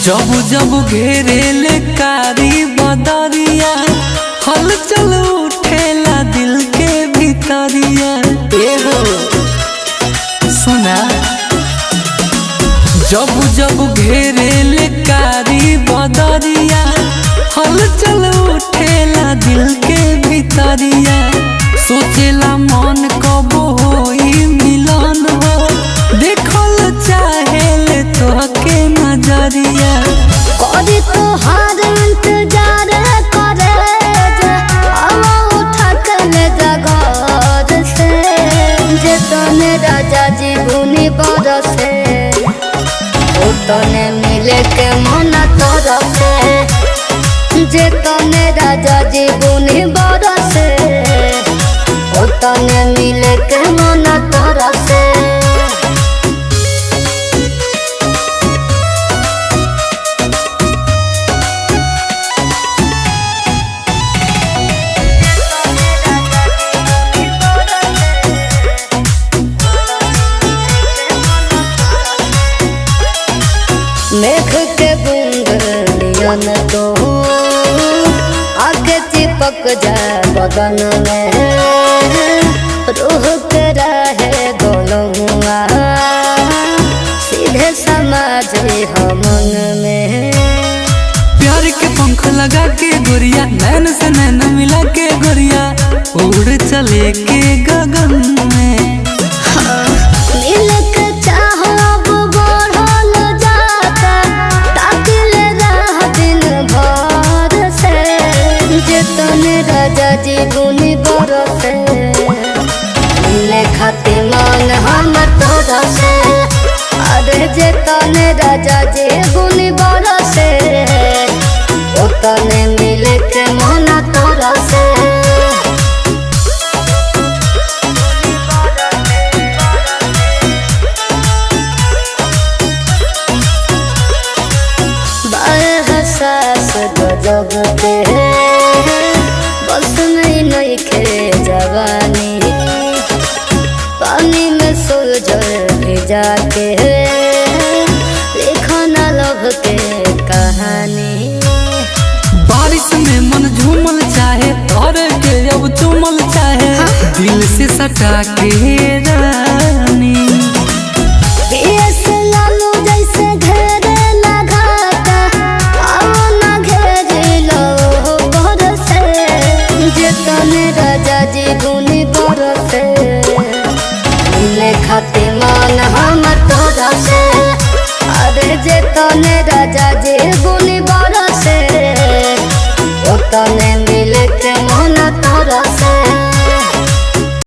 जब जब घेरेले कारी बदरिया हलचल उठेला दिल के भीतरिया। एहो सुना जब जब घेरेले कारी बदरिया हलचल उठेला दिल के भीतरिया। सोचेला मन कब होई मिलन हो देखल चाहेले तोहके नजरिया। करी तोहार इंतजार करे हवा उठा के ले जा घर से। जे तने राजा जी बुनी बरसे ओ तने मिले के मन तरसे। जे तने राजा जी बुनी बरसे ओ तने मिले के मन तरसे। मेघ के बूंद नियन तो आके चिपक जाए बदन में। रूह के रहे गोलुआ सीधे समाज हमन में। प्यार के पंख लगा के गोरिया नैन से नैन मिला के गोरिया उड़ चले के गगन में। मिल के चाहो अब बढ़ल जाता ताकिल रह दिन भर से। जे तने राजा जी बुनी बरसे मिले खातिर मन हम तोरा से। अरे जे तने राजा जी बुनी बरसे ओ तने मिले के मन तोरा से। सास गजब के बस नहीं खे जवानी। पानी में सुलझल भिजा के लिखना लव के कहानी। बारिश में मन झूमल चाहे तोरे के अब चुमल चाहे दिल से सटा के रानी। राजा जी बुनी बरसे मिले खातिर मन हम तोरा से। अरे जे तने राजा जी